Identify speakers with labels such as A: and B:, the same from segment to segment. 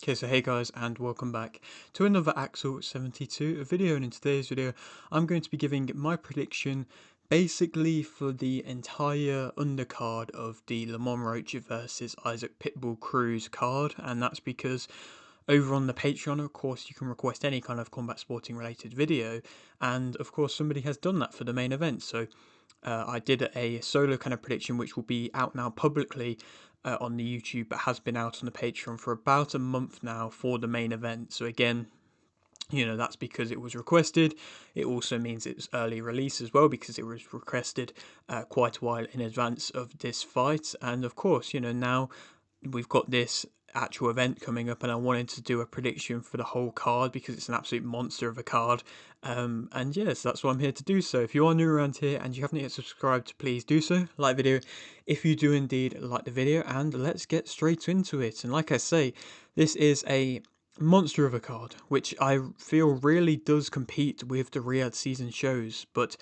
A: Okay, so hey guys, and welcome back to another Axel 72 video, and in today's video I'm going to be giving my prediction basically for the entire undercard of the Lamont Rocha versus Isaac Pitbull Cruz card, and that's because over on the Patreon, of course, you can request any kind of combat sporting related video, and of course somebody has done that for the main event. So I did a solo kind of prediction which will be out now publicly on the YouTube, but has been out on the Patreon for about a month now for the main event. So again, that's because it was requested. It also means it's early release as well because it was requested quite a while in advance of this fight. And of course, now we've got this actual event coming up, and I wanted to do a prediction for the whole card because it's an absolute monster of a card. And yes, that's what I'm here to do. So if you are new around here and you haven't yet subscribed, please do so. Like the video if you do indeed like the video, and let's get straight into it. And like I say, this is a monster of a card, which I feel really does compete with the Riyadh season shows, but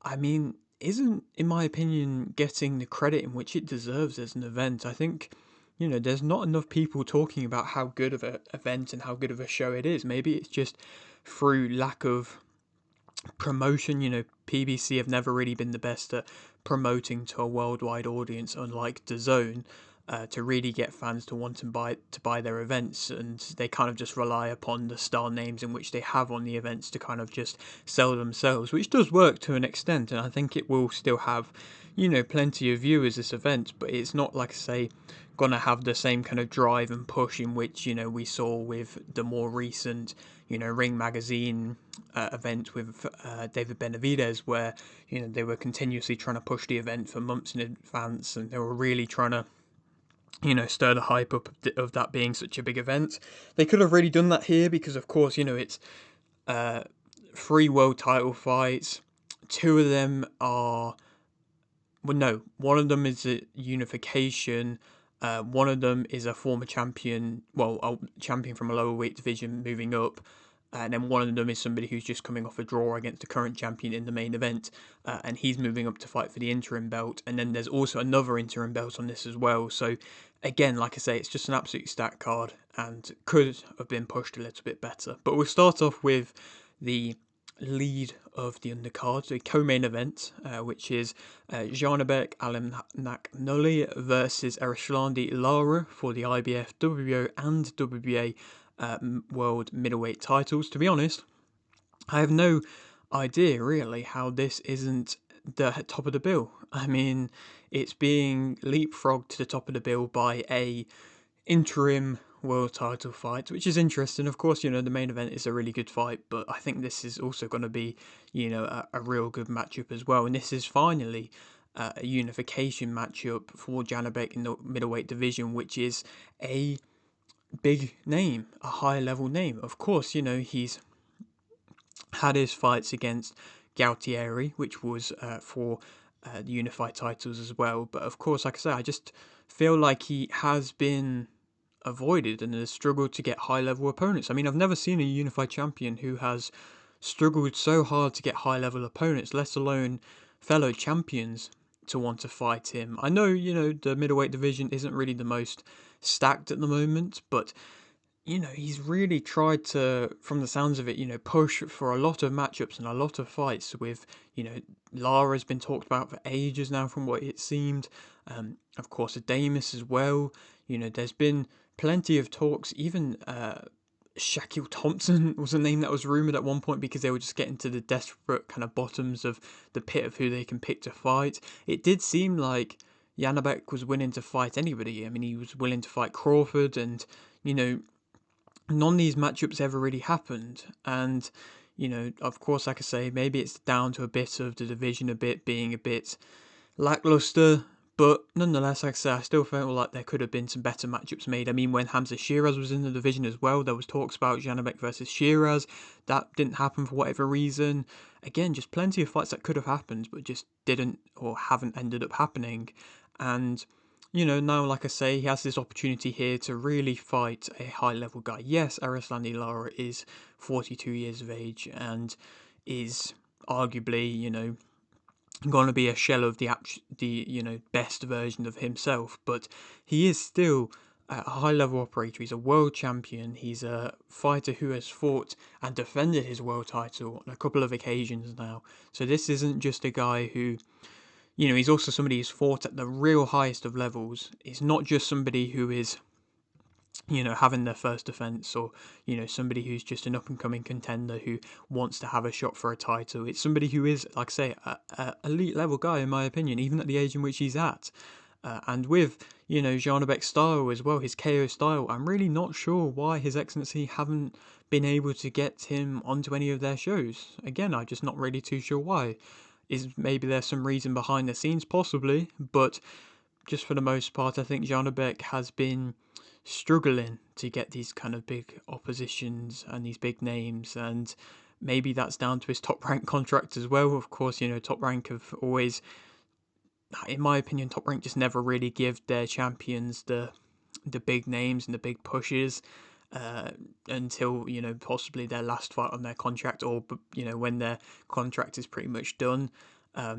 A: I mean, isn't, in my opinion, getting the credit in which it deserves as an event. I think, there's not enough people talking about how good of an event and how good of a show it is. Maybe it's just through lack of promotion. PBC have never really been the best at promoting to a worldwide audience, unlike DAZN, to really get fans to want to buy their events, and they kind of just rely upon the star names in which they have on the events to kind of just sell themselves, which does work to an extent, and I think it will still have, plenty of viewers this event, but it's not, like I say, gonna have the same kind of drive and push in which we saw with the more recent Ring Magazine event with David Benavidez, where they were continuously trying to push the event for months in advance, and they were really trying to stir the hype up of that being such a big event. They could have really done that here because, of course, it's three world title fights. Two of them are, well, no, one of them is a unification. One of them is a former champion, well, a champion from a lower weight division moving up. And then one of them is somebody who's just coming off a draw against the current champion in the main event, and he's moving up to fight for the interim belt. And then there's also another interim belt on this as well. So again, like I say, it's just an absolute stacked card and could have been pushed a little bit better. But we'll start off with the lead of the undercard, the co-main event, which is Janibek Alimkhanuly versus Erislandy Lara for the IBF, WBO and WBA world middleweight titles. To be honest, I have no idea really how this isn't the top of the bill. I mean, it's being leapfrogged to the top of the bill by a interim world title fight, which is interesting. Of course, the main event is a really good fight, but I think this is also going to be, a real good matchup as well. And this is finally a unification matchup for Janibek in the middleweight division, which is a big name, a high level name. Of course, he's had his fights against Gautieri, which was for the unified titles as well. But of course, like I say, I just feel like he has been avoided and has struggled to get high level opponents. I mean, I've never seen a unified champion who has struggled so hard to get high level opponents, let alone fellow champions to want to fight him. I know, the middleweight division isn't really the most stacked at the moment, but he's really tried to, from the sounds of it, push for a lot of matchups and a lot of fights with, Lara's been talked about for ages now from what it seemed. Of course, Adamus as well. There's been plenty of talks, even Shaquille Thompson was a name that was rumoured at one point because they were just getting to the desperate kind of bottoms of the pit of who they can pick to fight. It did seem like Janibek was willing to fight anybody. I mean, he was willing to fight Crawford, and, none of these matchups ever really happened. And, of course, like I say, maybe it's down to a bit of the division being a bit lackluster. But nonetheless, like I say, I still felt like there could have been some better matchups made. I mean, when Hamza Shiraz was in the division as well, there was talks about Janibek versus Shiraz. That didn't happen for whatever reason. Again, just plenty of fights that could have happened, but just didn't or haven't ended up happening. And, now, like I say, he has this opportunity here to really fight a high-level guy. Yes, Erislandy Lara is 42 years of age and is arguably, going to be a shell of the best version of himself, but he is still a high level operator. He's a world champion. He's a fighter who has fought and defended his world title on a couple of occasions now. So this isn't just a guy who, he's also somebody who's fought at the real highest of levels. It's not just somebody who is, having their first defense, or, somebody who's just an up and coming contender who wants to have a shot for a title. It's somebody who is, like I say, a elite level guy, in my opinion, even at the age in which he's at. And with, Janibek's style as well, his KO style, I'm really not sure why His Excellency haven't been able to get him onto any of their shows. Again, I'm just not really too sure why. Is maybe there's some reason behind the scenes, possibly, but just for the most part, I think Janibek has been struggling to get these kind of big oppositions and these big names, and maybe that's down to his top rank contract as well. Of course, top rank have always, in my opinion, top rank just never really give their champions the big names and the big pushes until possibly their last fight on their contract, or when their contract is pretty much done.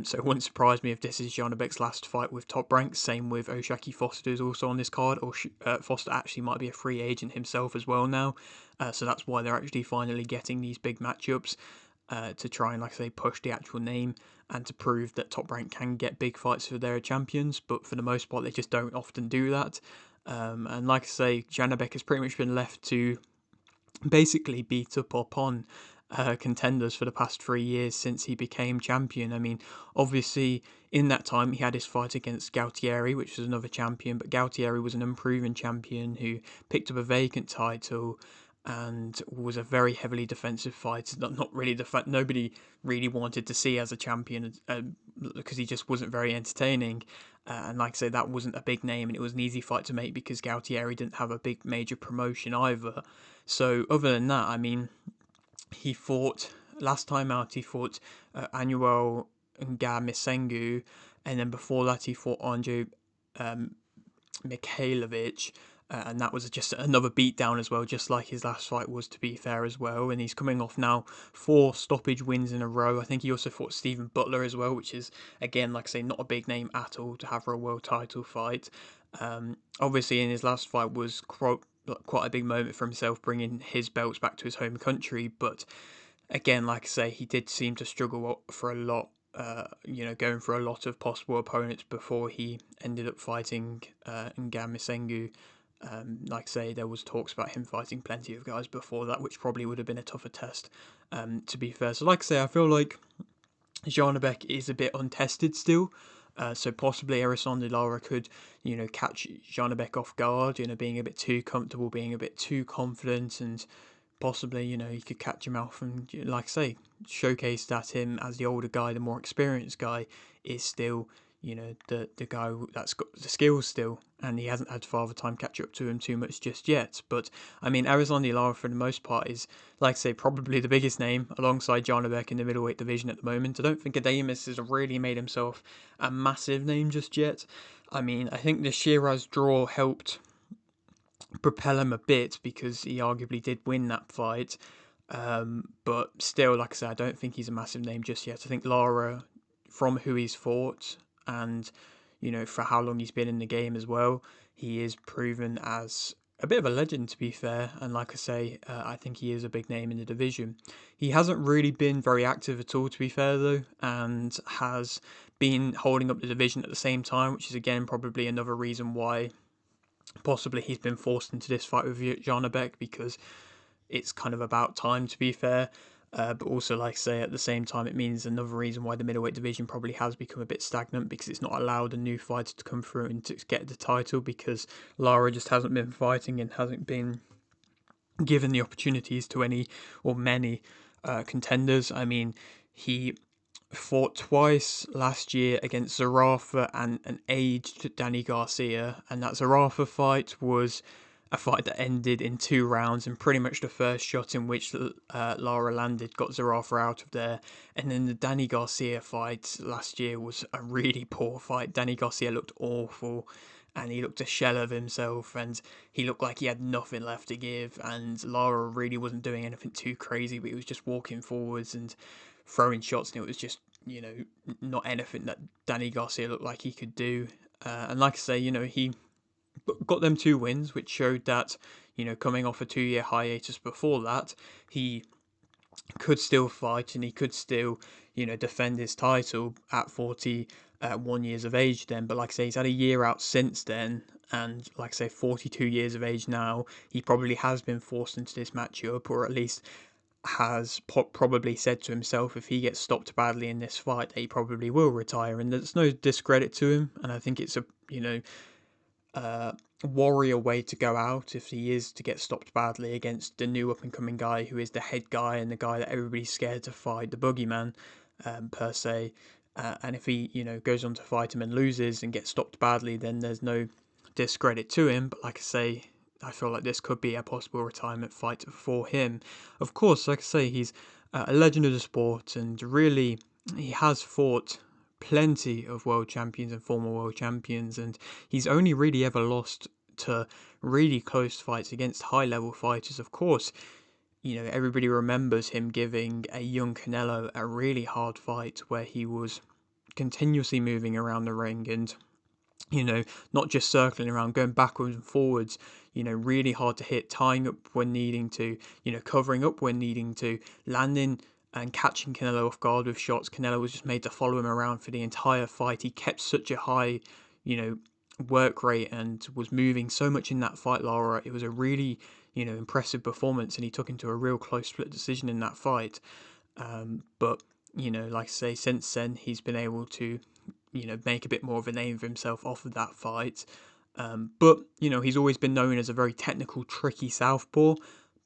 A: So it wouldn't surprise me if this is Janibek's last fight with Top Rank. Same with Oshaki Foster is also on this card, or Foster actually might be a free agent himself as well now. So that's why they're actually finally getting these big matchups to try and, like I say, push the actual name and to prove that Top Rank can get big fights for their champions. But for the most part, they just don't often do that. And like I say, Janibek has pretty much been left to basically beat up upon contenders for the past 3 years since he became champion. I mean, obviously, in that time, he had his fight against Gautieri, which was another champion, but Gautieri was an unproven champion who picked up a vacant title and was a very heavily defensive fighter. Not really nobody really wanted to see as a champion because he just wasn't very entertaining. And like I say, that wasn't a big name, and it was an easy fight to make because Gautieri didn't have a big major promotion either. So other than that, I mean, he fought last time out. He fought Anuel Ngamisengu, and then before that, he fought Andrzej Mikhailovich, and that was just another beatdown as well, just like his last fight was, to be fair, as well. And he's coming off now 4 stoppage wins in a row. I think he also fought Stephen Butler as well, which is, again, like I say, not a big name at all to have for a world title fight. Obviously, in his last fight was quite a big moment for himself, bringing his belts back to his home country. But again, like I say, he did seem to struggle for a lot, going for a lot of possible opponents before he ended up fighting Ngamisengu. Like I say, there was talks about him fighting plenty of guys before that, which probably would have been a tougher test, to be fair. So like I say, I feel like Janibek is a bit untested still. So possibly Erislandy Lara could, catch Janibek off guard, being a bit too comfortable, being a bit too confident, and possibly, he could catch him out and, like I say, showcase that him as the older guy, the more experienced guy, is still, the guy that's got the skills still, and he hasn't had Father Time catch up to him too much just yet. But, I mean, Erislandy Lara, for the most part, is, like I say, probably the biggest name alongside Janibek in the middleweight division at the moment. I don't think Adamus has really made himself a massive name just yet. I mean, I think the Shiraz draw helped propel him a bit because he arguably did win that fight. But still, like I said, I don't think he's a massive name just yet. I think Lara, from who he's fought and, for how long he's been in the game as well, he is proven as a bit of a legend, to be fair. And like I say, I think he is a big name in the division. He hasn't really been very active at all, to be fair, though, and has been holding up the division at the same time, which is, again, probably another reason why possibly he's been forced into this fight with Janibek, because it's kind of about time, to be fair. But also, like I say, at the same time, it means another reason why the middleweight division probably has become a bit stagnant, because it's not allowed a new fighter to come through and to get the title, because Lara just hasn't been fighting and hasn't been given the opportunities to any or many contenders. I mean, he fought twice last year against Zarafa and an aged Danny Garcia, and that Zarafa fight was a fight that ended in 2 rounds, and pretty much the first shot in which Lara landed got Zarafa out of there. And then the Danny Garcia fight last year was a really poor fight. Danny Garcia looked awful, and he looked a shell of himself, and he looked like he had nothing left to give, and Lara really wasn't doing anything too crazy, but he was just walking forwards and throwing shots, and it was just, not anything that Danny Garcia looked like he could do. And like I say, he got them 2 wins, which showed that, coming off a 2-year hiatus before that, he could still fight and he could still, defend his title at 41 years of age then. But like I say, he's had a year out since then. And like I say, 42 years of age now, he probably has been forced into this matchup, or at least has probably said to himself if he gets stopped badly in this fight, he probably will retire. And there's no discredit to him. And I think it's a, warrior way to go out if he is to get stopped badly against the new up and coming guy who is the head guy and the guy that everybody's scared to fight, the boogeyman, per se. And if he, goes on to fight him and loses and gets stopped badly, then there's no discredit to him. But like I say, I feel like this could be a possible retirement fight for him. Of course, like I say, he's a legend of the sport, and really, he has fought plenty of world champions and former world champions, and he's only really ever lost to really close fights against high level fighters. Of course, everybody remembers him giving a young Canelo a really hard fight where he was continuously moving around the ring and, not just circling around, going backwards and forwards, really hard to hit, tying up when needing to, covering up when needing to, landing and catching Canelo off guard with shots. Canelo was just made to follow him around for the entire fight. He kept such a high, work rate and was moving so much in that fight, Lara. It was a really, impressive performance, and he took him to a real close split decision in that fight. But, like I say, since then, he's been able to, make a bit more of a name for himself off of that fight. But, he's always been known as a very technical, tricky southpaw.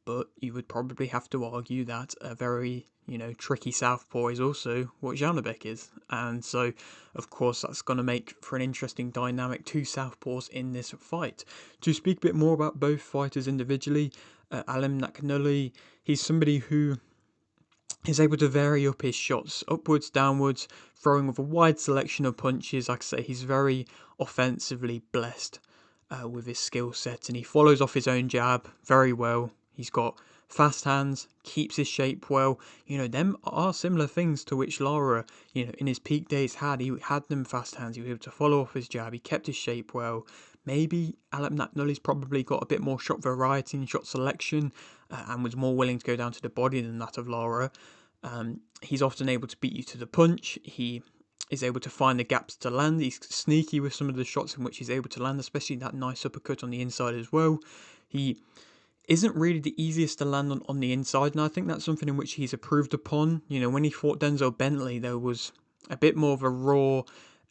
A: But you would probably have to argue that a very, tricky southpaw is also what Janibek is. And so, of course, that's going to make for an interesting dynamic, two southpaws in this fight. To speak a bit more about both fighters individually, Alimkhanuly, he's somebody who is able to vary up his shots, upwards, downwards, throwing with a wide selection of punches. Like I say, he's very offensively blessed with his skill set, and he follows off his own jab very well. He's got fast hands, keeps his shape well. Them are similar things to which Lara, in his peak days had. He had them fast hands. He was able to follow off his jab. He kept his shape well. Maybe Alimkhanuly's probably got a bit more shot variety and shot selection, and was more willing to go down to the body than that of Lara. He's often able to beat you to the punch. He is able to find the gaps to land. He's sneaky with some of the shots in which he's able to land, especially that nice uppercut on the inside as well. He isn't really the easiest to land on the inside, and I think that's something in which he's improved upon. When he fought Denzel Bentley, there was a bit more of a raw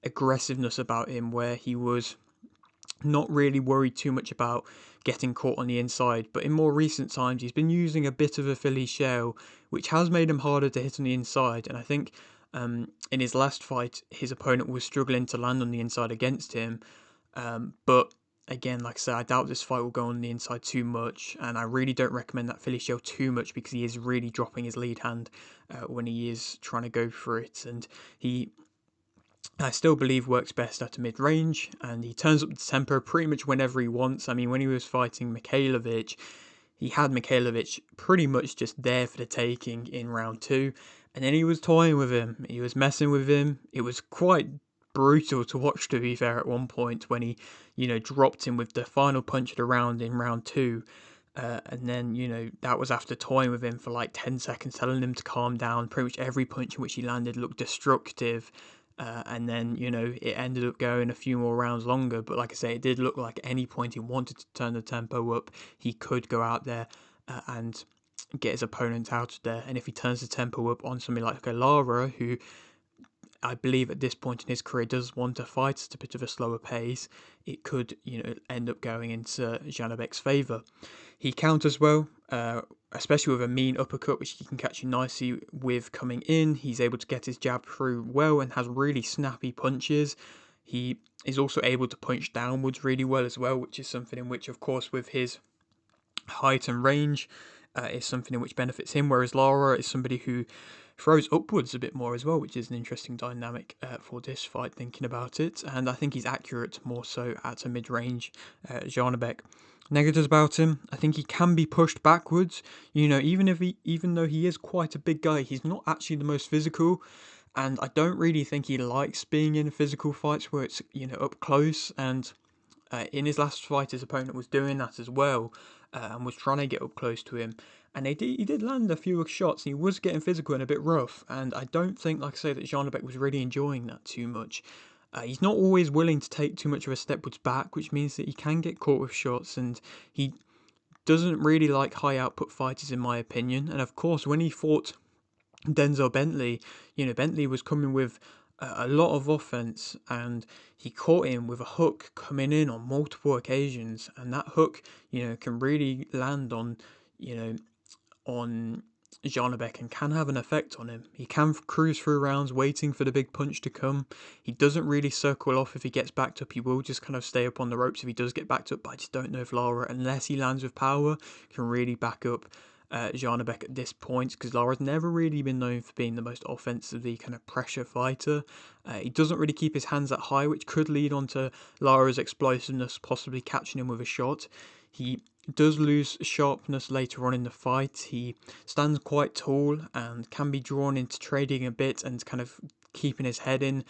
A: aggressiveness about him, where he was not really worried too much about getting caught on the inside. But in more recent times, he's been using a bit of a Philly shell, which has made him harder to hit on the inside. And I think in his last fight, his opponent was struggling to land on the inside against him. But again, like I said, I doubt this fight will go on the inside too much, and I really don't recommend that Philly shell too much, because he is really dropping his lead hand when he is trying to go for it, and I still believe works best at a mid-range, and he turns up the tempo pretty much whenever he wants. I mean, when he was fighting Mikhailovich, he had Mikhailovich pretty much just there for the taking in round 2, and then he was toying with him, he was messing with him. It was quite brutal to watch, to be fair, at one point when he, dropped him with the final punch of the round in round 2. And then, that was after toying with him for like 10 seconds, telling him to calm down. Pretty much every punch in which he landed looked destructive. And then, it ended up going a few more rounds longer. But like I say, it did look like at any point he wanted to turn the tempo up, he could go out there and get his opponent out of there. And if he turns the tempo up on somebody like a Lara, who I believe at this point in his career does want to fight at a bit of a slower pace, it could, end up going into Janibek's favour. He counters well, especially with a mean uppercut, which he can catch you nicely with coming in. He's able to get his jab through well and has really snappy punches. He is also able to punch downwards really well as well, which is something in which, of course, with his height and range, is something in which benefits him, whereas Lara is somebody who throws upwards a bit more as well, which is an interesting dynamic for this fight, thinking about it. And I think he's accurate more so at a mid-range, Janibek. Negatives about him, I think he can be pushed backwards. Even though he is quite a big guy, he's not actually the most physical, and I don't really think he likes being in physical fights where it's up close. And In his last fight, his opponent was doing that as well, and was trying to get up close to him. And he did land a few shots, and he was getting physical and a bit rough. And I don't think, like I say, that Janibek was really enjoying that too much. He's not always willing to take too much of a stepwards back, which means that he can get caught with shots, and he doesn't really like high output fighters, in my opinion. And of course, when he fought Denzel Bentley, Bentley was coming with a lot of offense, and he caught him with a hook coming in on multiple occasions, and that hook, can really land you know, on Janibek and can have an effect on him. He can cruise through rounds waiting for the big punch to come. He doesn't really circle off if he gets backed up. He will just kind of stay up on the ropes if he does get backed up, but I just don't know if Lara, unless he lands with power, can really back up Janibek at this point, because Lara's never really been known for being the most offensively kind of pressure fighter. He doesn't really keep his hands that high, which could lead on to Lara's explosiveness possibly catching him with a shot. He does lose sharpness later on in the fight. He stands quite tall and can be drawn into trading a bit and kind of keeping his head in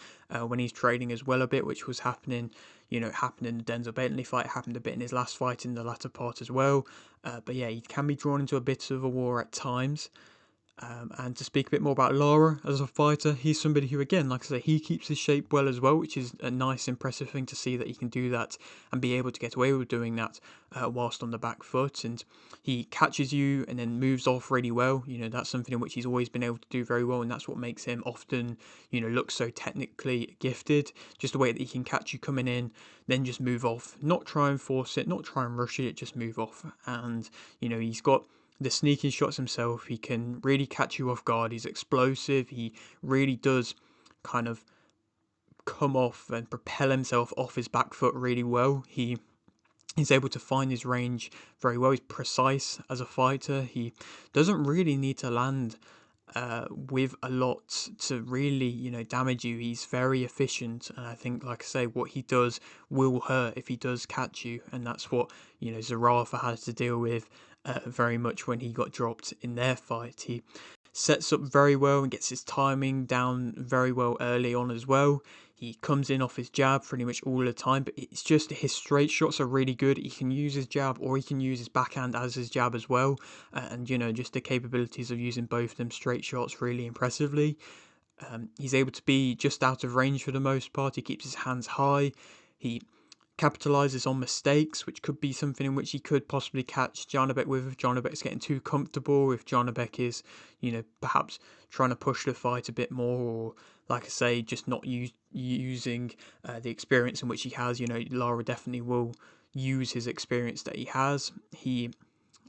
A: when he's trading as well a bit, which was happening. It happened in the Denzel Bentley fight, happened a bit in his last fight in the latter part as well. But yeah, he can be drawn into a bit of a war at times. And to speak a bit more about Lara as a fighter, he's somebody who, again, like I say, he keeps his shape well as well, which is a nice, impressive thing to see, that he can do that and be able to get away with doing that whilst on the back foot. And he catches you and then moves off really well. That's something in which he's always been able to do very well, and that's what makes him often, look so technically gifted. Just the way that he can catch you coming in, then just move off, not try and force it, not try and rush it, just move off. And, he's got the sneaking shots himself. He can really catch you off guard. He's explosive. He really does kind of come off and propel himself off his back foot really well. He's able to find his range very well. He's precise as a fighter. He doesn't really need to land with a lot to really, damage you. He's very efficient, and I think, like I say, what he does will hurt if he does catch you, and that's what, Zarafa had to deal with very much when he got dropped in their fight. He sets up very well and gets his timing down very well early on as well. He comes in off his jab pretty much all the time, but it's just his straight shots are really good. He can use his jab or he can use his backhand as his jab as well. And, just the capabilities of using both of them straight shots really impressively. He's able to be just out of range for the most part. He keeps his hands high. He capitalizes on mistakes, which could be something in which he could possibly catch Janibek with if Janibek's getting too comfortable, if Janibek is, perhaps trying to push the fight a bit more, or, like I say, just not using the experience in which he has. Lara definitely will use his experience that he has. He,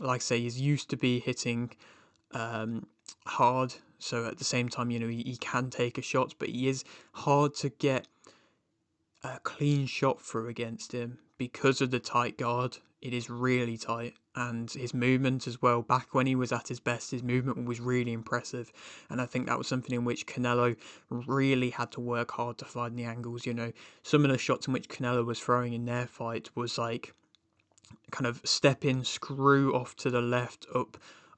A: like I say, is used to be hitting hard, so at the same time, he can take a shot, but he is hard to get a clean shot through against him because of the tight guard. It is really tight, and his movement as well. Back when he was at his best, his movement was really impressive, and I think that was something in which Canelo really had to work hard to find the angles. Some of the shots in which Canelo was throwing in their fight was like kind of step in, screw off to the left,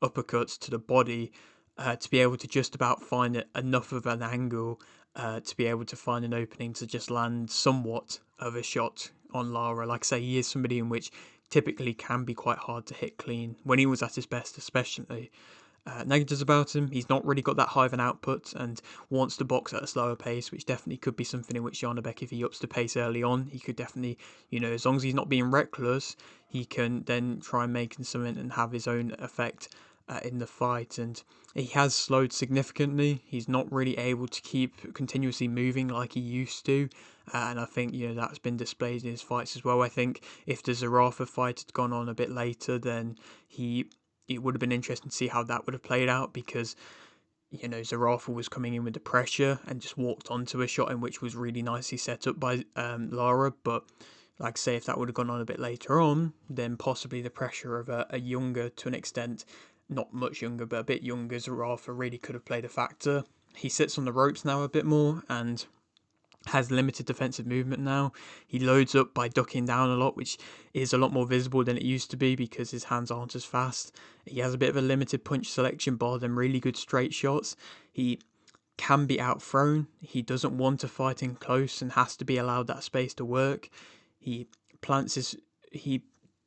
A: uppercuts to the body, to be able to just about find enough of an angle to be able to find an opening to just land somewhat of a shot on Lara. Like I say, he is somebody in which typically can be quite hard to hit clean, when he was at his best especially. Negatives about him, he's not really got that high of an output and wants to box at a slower pace, which definitely could be something in which Janibek, if he ups the pace early on, he could definitely, as long as he's not being reckless, he can then try and make something and have his own effect in the fight. And he has slowed significantly. He's not really able to keep continuously moving like he used to, and I think that's been displayed in his fights as well. I think if the Zarafa fight had gone on a bit later, then it would have been interesting to see how that would have played out, because Zarafa was coming in with the pressure and just walked onto a shot in which was really nicely set up by Lara. But like I say, if that would have gone on a bit later on, then possibly the pressure of a younger, to an extent, not much younger, but a bit younger Zarafa really could have played a factor. He sits on the ropes now a bit more and has limited defensive movement now. He loads up by ducking down a lot, which is a lot more visible than it used to be because his hands aren't as fast. He has a bit of a limited punch selection bar than really good straight shots. He can be outthrown. He doesn't want to fight in close and has to be allowed that space to work. He he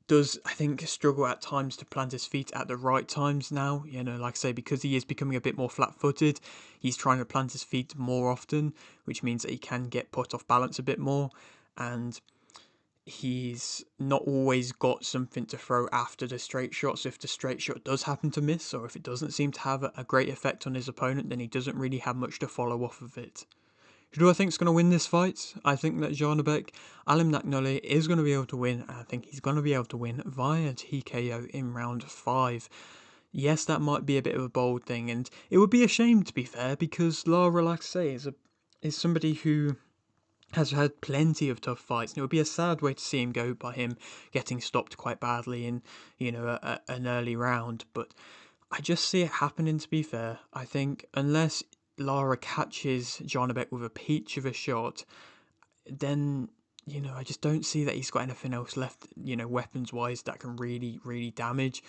A: does, I think, struggle at times to plant his feet at the right times now. Like I say, because he is becoming a bit more flat-footed, he's trying to plant his feet more often, which means that he can get put off balance a bit more, and he's not always got something to throw after the straight shot. So if the straight shot does happen to miss, or if it doesn't seem to have a great effect on his opponent, then he doesn't really have much to follow off of it. Who do I think is going to win this fight? I think that Janibek Alimkhanuly is going to be able to win, and I think he's going to be able to win via TKO in round 5. Yes, that might be a bit of a bold thing, and it would be a shame, to be fair, because Lara, like I say, is somebody who has had plenty of tough fights, and it would be a sad way to see him go by him getting stopped quite badly in, an early round. But I just see it happening, to be fair. I think unless Lara catches Janibek with a peach of a shot, then, I just don't see that he's got anything else left, weapons-wise, that can really, really damage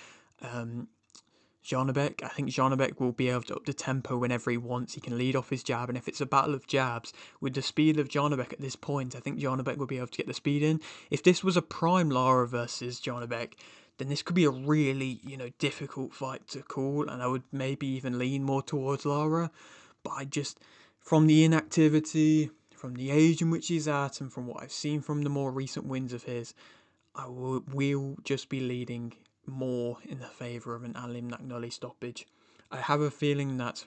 A: Janibek. I think Janibek will be able to up the tempo whenever he wants. He can lead off his jab, and if it's a battle of jabs, with the speed of Janibek at this point, I think Janibek will be able to get the speed in. If this was a prime Lara versus Janibek, then this could be a really, difficult fight to call, and I would maybe even lean more towards Lara. But from the inactivity, from the age in which he's at, and from what I've seen from the more recent wins of his, I will just be leading more in the favour of an Alimkhanuly stoppage. I have a feeling that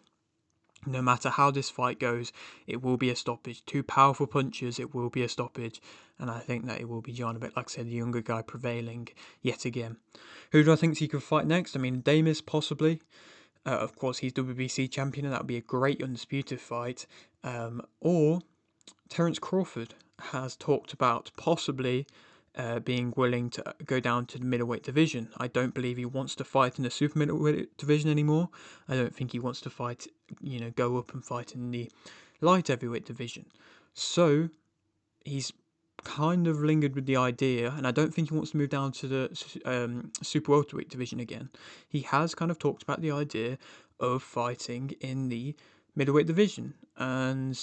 A: no matter how this fight goes, it will be a stoppage. Two powerful punches, it will be a stoppage. And I think that it will be Janibek, like I said, the younger guy prevailing yet again. Who do I think he could fight next? I mean, Damis possibly. Of course, he's WBC champion, and that would be a great undisputed fight. Or Terence Crawford has talked about possibly being willing to go down to the middleweight division. I don't believe he wants to fight in the super middleweight division anymore. I don't think he wants to fight, go up and fight in the light heavyweight division. So he's kind of lingered with the idea, and I don't think he wants to move down to the super welterweight division again. He has kind of talked about the idea of fighting in the middleweight division, and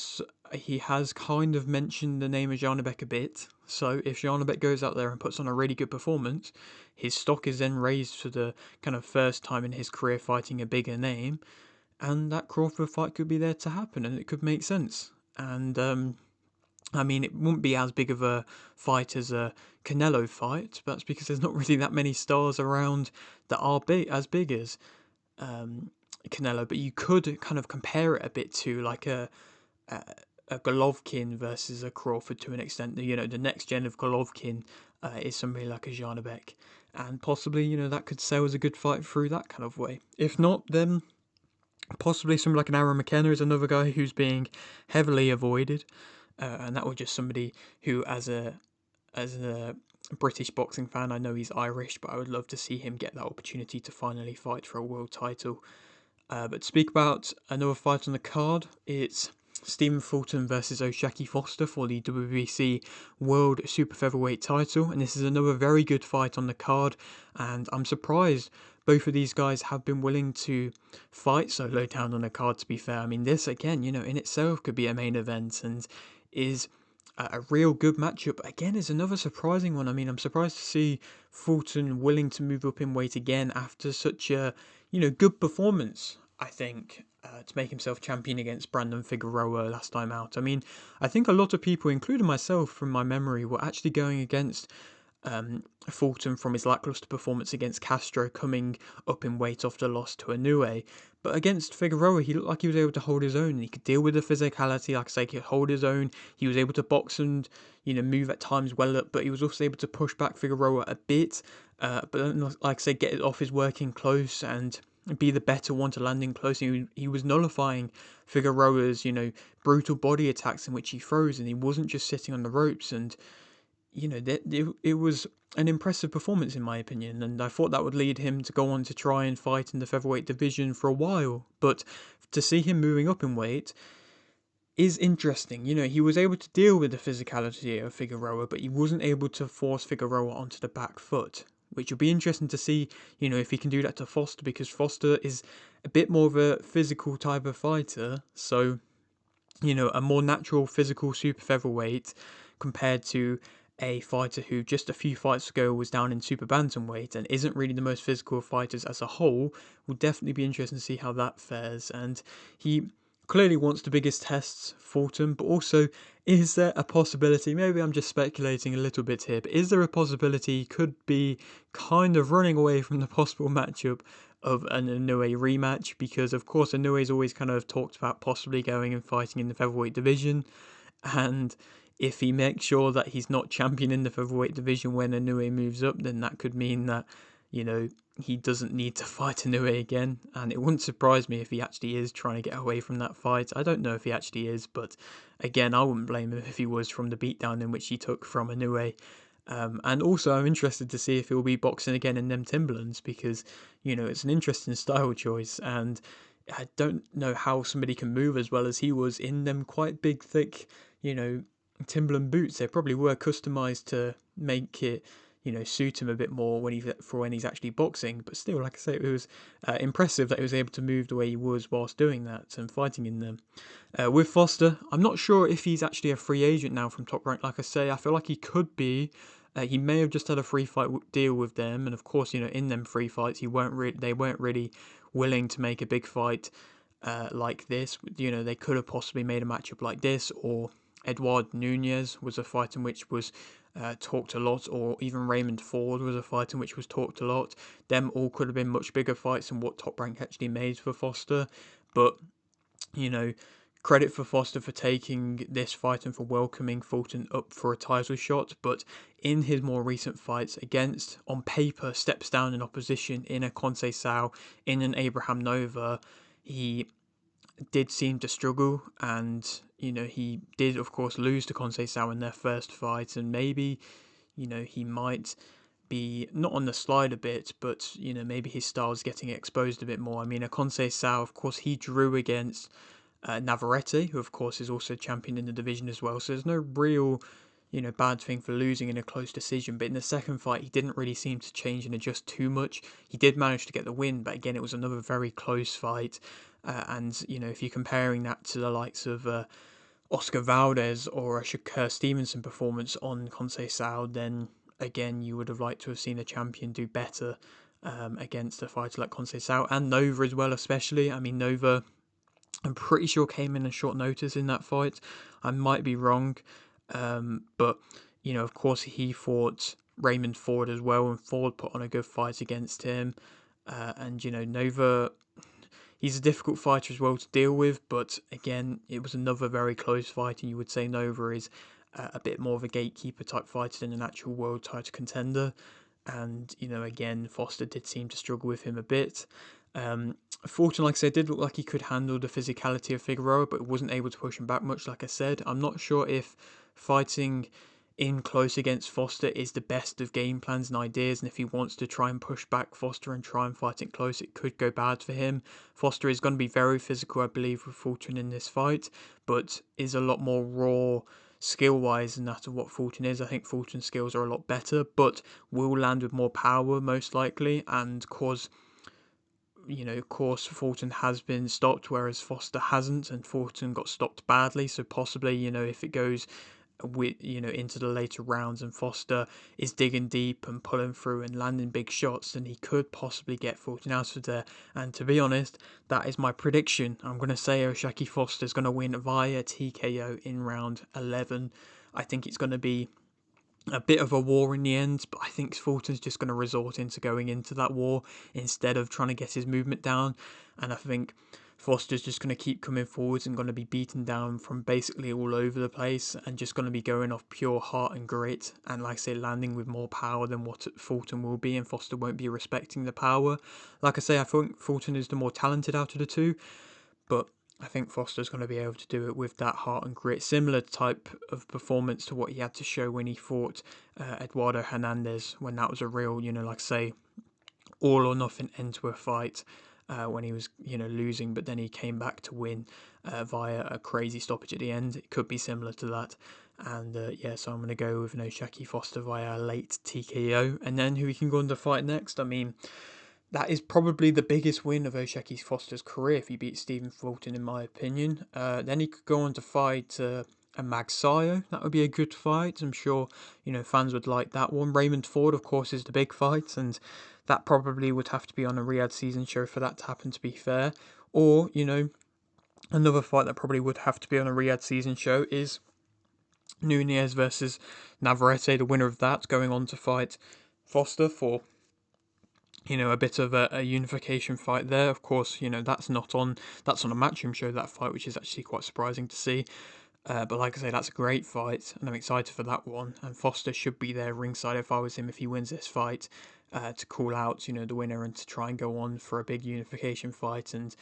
A: he has kind of mentioned the name of Janibek a bit. So if Janibek goes out there and puts on a really good performance, his stock is then raised for the kind of first time in his career fighting a bigger name, and that Crawford fight could be there to happen, and it could make sense. And I mean, it wouldn't be as big of a fight as a Canelo fight, but that's because there's not really that many stars around that are as big as Canelo. But you could kind of compare it a bit to like a Golovkin versus a Crawford to an extent. The next gen of Golovkin is somebody like a Janibek, and possibly that could sell as a good fight through that kind of way. If not, then possibly somebody like an Aaron McKenna is another guy who's being heavily avoided. And that was just somebody who, as a British boxing fan, I know he's Irish, but I would love to see him get that opportunity to finally fight for a world title. But to speak about another fight on the card, it's Stephen Fulton versus O'Shaquie Foster for the WBC World Super Featherweight title, and this is another very good fight on the card, and I'm surprised both of these guys have been willing to fight so low down on the card, to be fair. I mean, this, again, in itself could be a main event and is a real good matchup. Again, is another surprising one. I mean, I'm surprised to see Fulton willing to move up in weight again after such a, good performance, I think, to make himself champion against Brandon Figueroa last time out. I mean, I think a lot of people, including myself from my memory, were actually going against Fulton from his lackluster performance against Castro, coming up in weight after loss to Inoue. But against Figueroa, he looked like he was able to hold his own, and he could deal with the physicality. Like I say, he could hold his own. He was able to box and move at times well up, but he was also able to push back Figueroa a bit. But like I say, get it off his working close and be the better one to landing close. He was nullifying Figueroa's brutal body attacks in which he throws, and he wasn't just sitting on the ropes. And it was an impressive performance in my opinion, and I thought that would lead him to go on to try and fight in the featherweight division for a while. But to see him moving up in weight is interesting. He was able to deal with the physicality of Figueroa, but he wasn't able to force Figueroa onto the back foot, which will be interesting to see, if he can do that to Foster, because Foster is a bit more of a physical type of fighter. So, a more natural physical super featherweight compared to a fighter who just a few fights ago was down in super bantamweight and isn't really the most physical of fighters as a whole, will definitely be interesting to see how that fares. And he clearly wants the biggest tests, Fulton, but also, is there a possibility, maybe I'm just speculating a little bit here, but is there a possibility he could be kind of running away from the possible matchup of an Inoue rematch? Because of course Inoue's always kind of talked about possibly going and fighting in the featherweight division, and if he makes sure that he's not champion in the featherweight division when Inoue moves up, then that could mean that, he doesn't need to fight Inoue again. And it wouldn't surprise me if he actually is trying to get away from that fight. I don't know if he actually is, but again, I wouldn't blame him if he was, from the beatdown in which he took from Inoue. And also, I'm interested to see if he'll be boxing again in them Timberlands, because, it's an interesting style choice. And I don't know how somebody can move as well as he was in them quite big, thick, Timberland boots. They probably were customized to make it, suit him a bit more when he's actually boxing. But still, like I say, it was impressive that he was able to move the way he was whilst doing that and fighting in them. With Foster, I'm not sure if he's actually a free agent now from Top Rank. Like I say, I feel like he could be. He may have just had a free fight deal with them, and of course, in them free fights, they weren't really willing to make a big fight like this. They could have possibly made a matchup like this, or Edouard Nunez was a fight in which was talked a lot, or even Raymond Ford was a fight in which was talked a lot. Them all could have been much bigger fights than what Top Rank actually made for Foster. But, credit for Foster for taking this fight and for welcoming Fulton up for a title shot. But in his more recent fights against, on paper, steps down in opposition in a Conceição, in an Abraham Nova, he did seem to struggle, and he did of course lose to Conceição in their first fight, and maybe he might be not on the slide a bit, but maybe his style is getting exposed a bit more. I mean, a Conceição, of course, he drew against Navarrete, who of course is also champion in the division as well, so there's no real bad thing for losing in a close decision. But in the second fight, he didn't really seem to change and adjust too much. He did manage to get the win, but again, it was another very close fight. And if you're comparing that to the likes of Oscar Valdez or a Shakur Stevenson performance on Conceição, then again, you would have liked to have seen a champion do better against a fighter like Conceição, and Nova as well, especially. I mean, Nova, I'm pretty sure, came in on short notice in that fight. I might be wrong. But, of course, he fought Raymond Ford as well, and Ford put on a good fight against him. And, Nova, he's a difficult fighter as well to deal with, but again, it was another very close fight, and you would say Nova is a bit more of a gatekeeper type fighter than an actual world title contender. And, again, Foster did seem to struggle with him a bit. Fulton, like I said, did look like he could handle the physicality of Figueroa, but wasn't able to push him back much, like I said. I'm not sure if fighting in close against Foster is the best of game plans and ideas, and if he wants to try and push back Foster and try and fight it close, it could go bad for him. Foster is going to be very physical, I believe, with Fulton in this fight, but is a lot more raw skill-wise than that of what Fulton is. I think Fulton's skills are a lot better, but will land with more power, most likely, and cause... of course, Fulton has been stopped, whereas Foster hasn't, and Fulton got stopped badly. So possibly, if it goes into the later rounds and Foster is digging deep and pulling through and landing big shots, then he could possibly get Fulton out of there. And to be honest, that is my prediction. I'm going to say O'Shaquie Foster's going to win via TKO in round 11. I think it's going to be a bit of a war in the end, but I think Fulton's just going to resort into going into that war instead of trying to get his movement down. And I think Foster's just going to keep coming forwards and going to be beaten down from basically all over the place, and just going to be going off pure heart and grit, and like I say, landing with more power than what Fulton will be, and Foster won't be respecting the power. Like I say, I think Fulton is the more talented out of the two, but I think Foster's going to be able to do it with that heart and grit, similar type of performance to what he had to show when he fought Eduardo Hernandez, when that was a real, like I say, all or nothing end to a fight, when he was, losing, but then he came back to win via a crazy stoppage at the end. It could be similar to that. And so I'm going to go with O'Shaquie Foster via a late TKO. And then who we can go on to fight next? I mean, that is probably the biggest win of O'Shaquie Foster's career if he beats Stephen Fulton, in my opinion. Then he could go on to fight and Magsayo. That would be a good fight. I'm sure, fans would like that one. Raymond Ford, of course, is the big fight, and that probably would have to be on a Riyadh season show for that to happen, to be fair. Or, another fight that probably would have to be on a Riyadh season show is Nunez versus Navarrete, the winner of that, going on to fight Foster for, a bit of a unification fight there. Of course, that's on a Matchroom show, that fight, which is actually quite surprising to see. But like I say, that's a great fight, and I'm excited for that one. And Foster should be there ringside if I was him, if he wins this fight, to call out, the winner and to try and go on for a big unification fight. And,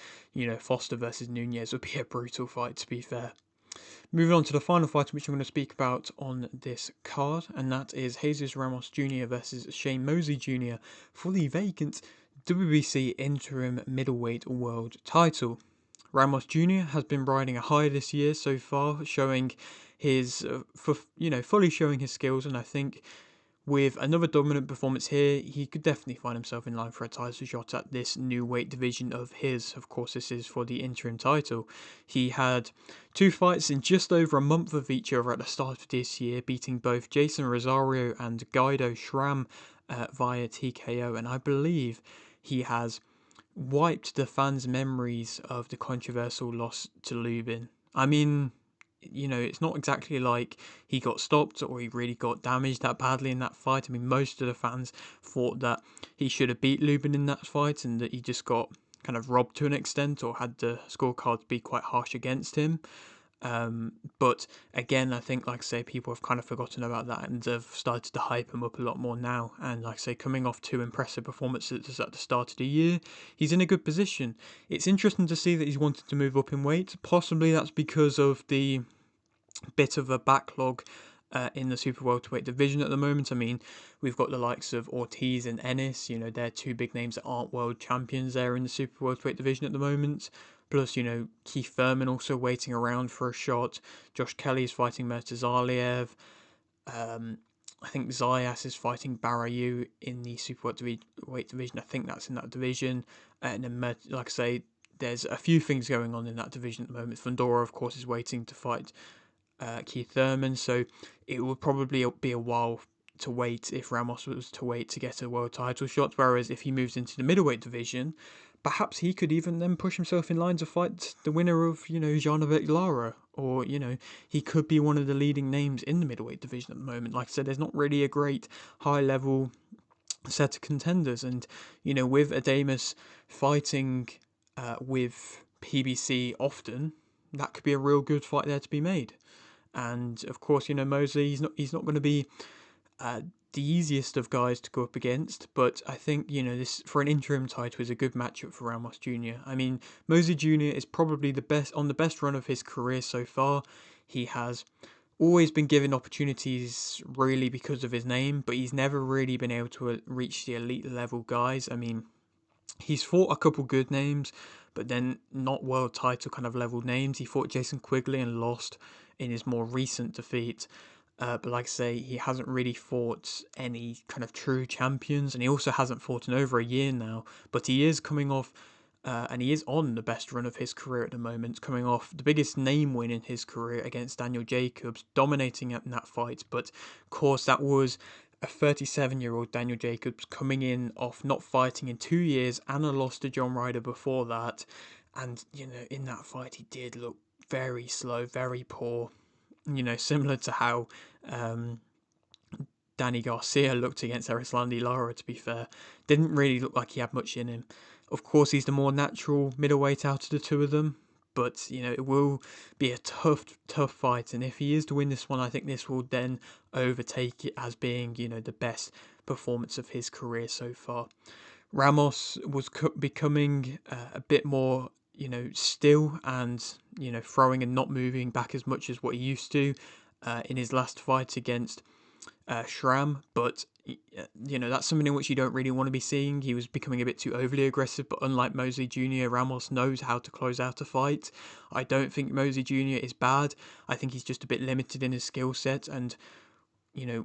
A: Foster versus Nunez would be a brutal fight, to be fair. Moving on to the final fight, which I'm going to speak about on this card, and that is Jesus Ramos Jr. versus Shane Mosley Jr. for the vacant WBC interim middleweight world title. Ramos Jr. has been riding a high this year so far, showing his, fully showing his skills, and I think with another dominant performance here, he could definitely find himself in line for a title shot at this new weight division of his. Of course, this is for the interim title. He had 2 fights in just over a month of each other at the start of this year, beating both Jason Rosario and Guido Schramm via TKO, and I believe he has wiped the fans' memories of the controversial loss to Lubin. I mean, it's not exactly like he got stopped or he really got damaged that badly in that fight. I mean, most of the fans thought that he should have beat Lubin in that fight and that he just got kind of robbed to an extent or had the scorecards be quite harsh against him. But again, I think, like I say, people have kind of forgotten about that and have started to hype him up a lot more now. And like I say, coming off 2 impressive performances at the start of the year, he's in a good position. It's interesting to see that he's wanted to move up in weight. Possibly that's because of the bit of a backlog in the super welterweight division at the moment. I mean, we've got the likes of Ortiz and Ennis, they're 2 big names that aren't world champions there in the super welterweight division at the moment. Plus, Keith Thurman also waiting around for a shot. Josh Kelly is fighting Murtazaliev. I think Zayas is fighting Barayu in the super welterweight division. I think that's in that division. And then, like I say, there's a few things going on in that division at the moment. Fundora, of course, is waiting to fight Keith Thurman, so it would probably be a while to wait if Ramos was to wait to get a world title shot, whereas if he moves into the middleweight division, perhaps he could even then push himself in line to fight the winner of, Janibek Lara, or, he could be one of the leading names in the middleweight division at the moment. Like I said, there's not really a great high-level set of contenders, and, with Adamus fighting with PBC often, that could be a real good fight there to be made. And of course, Mosley, he's not going to be the easiest of guys to go up against, but I think, this for an interim title is a good matchup for Ramos Jr. I mean, Mosley Jr. is probably the best run of his career so far. He has always been given opportunities really because of his name, but he's never really been able to reach the elite level guys. I mean, he's fought a couple good names, but then not world title kind of level names. He fought Jason Quigley and lost in his more recent defeat. But like I say, he hasn't really fought any kind of true champions, and he also hasn't fought in over a year now. But he is coming off, and he is on the best run of his career at the moment, coming off the biggest name win in his career against Daniel Jacobs, dominating in that fight. But of course, that was a 37-year-old Daniel Jacobs coming in off not fighting in 2 years and a loss to John Ryder before that. And, in that fight, he did look very slow, very poor, similar to how Danny Garcia looked against Erislandy Lara, to be fair. Didn't really look like he had much in him. Of course, he's the more natural middleweight out of the 2 of them, but, it will be a tough fight, and if he is to win this one, I think this will then overtake it as being, the best performance of his career so far. Ramos was becoming a bit more, still and, throwing and not moving back as much as what he used to in his last fight against Schramm, but that's something in which you don't really want to be seeing. He was becoming a bit too overly aggressive, but unlike Mosley Jr., Ramos knows how to close out a fight. I don't think Mosley Jr. is bad. I think he's just a bit limited in his skill set and,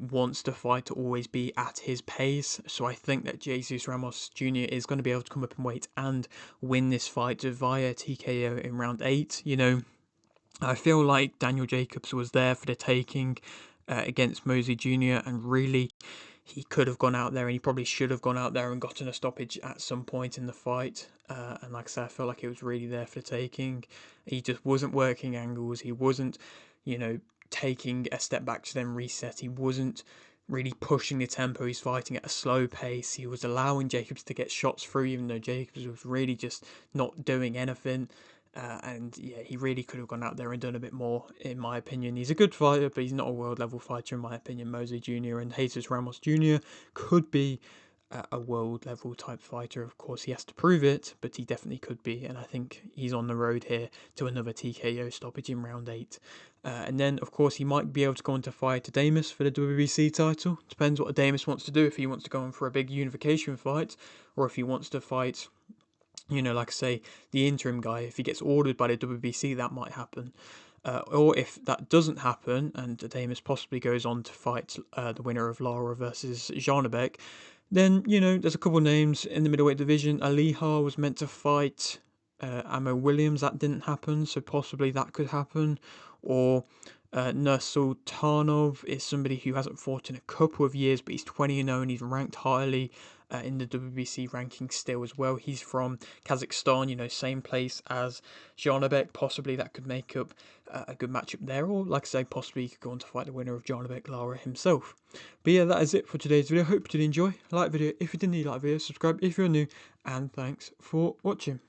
A: wants the fight to always be at his pace. So I think that Jesus Ramos Jr. is going to be able to come up in weight and win this fight via TKO in round 8. I feel like Daniel Jacobs was there for the taking against Mosley Jr. and really he could have gone out there and he probably should have gone out there and gotten a stoppage at some point in the fight. And like I said, I felt like it was really there for the taking. He just wasn't working angles. He wasn't, taking a step back to then reset. He wasn't really pushing the tempo. He's fighting at a slow pace. He was allowing Jacobs to get shots through, even though Jacobs was really just not doing anything. And yeah, he really could have gone out there and done a bit more, in my opinion. He's a good fighter, but he's not a world level fighter, in my opinion. Mosley Jr. and Jesus Ramos Jr. could be a world level type fighter. Of course, he has to prove it, but he definitely could be. And I think he's on the road here to another TKO stoppage in round 8. And then, of course, he might be able to go on to fight Adames for the WBC title. Depends what Adames wants to do, if he wants to go on for a big unification fight, or if he wants to fight, like I say, the interim guy. If he gets ordered by the WBC, that might happen. Or if that doesn't happen, and Adames possibly goes on to fight the winner of Lara versus Janibek, then, there's a couple names in the middleweight division. Aliha was meant to fight Amo Williams. That didn't happen, so possibly that could happen. Or Nursultanov is somebody who hasn't fought in a couple of years, but he's 20-0 and he's ranked highly in the WBC ranking still as well. He's from Kazakhstan, same place as Janibek. Possibly that could make up a good matchup there, or like I say, possibly he could go on to fight the winner of Janibek Lara himself. But yeah, that is it for today's video. Hope you did enjoy. Like the video if you didn't, like the video, subscribe if you're new, and thanks for watching.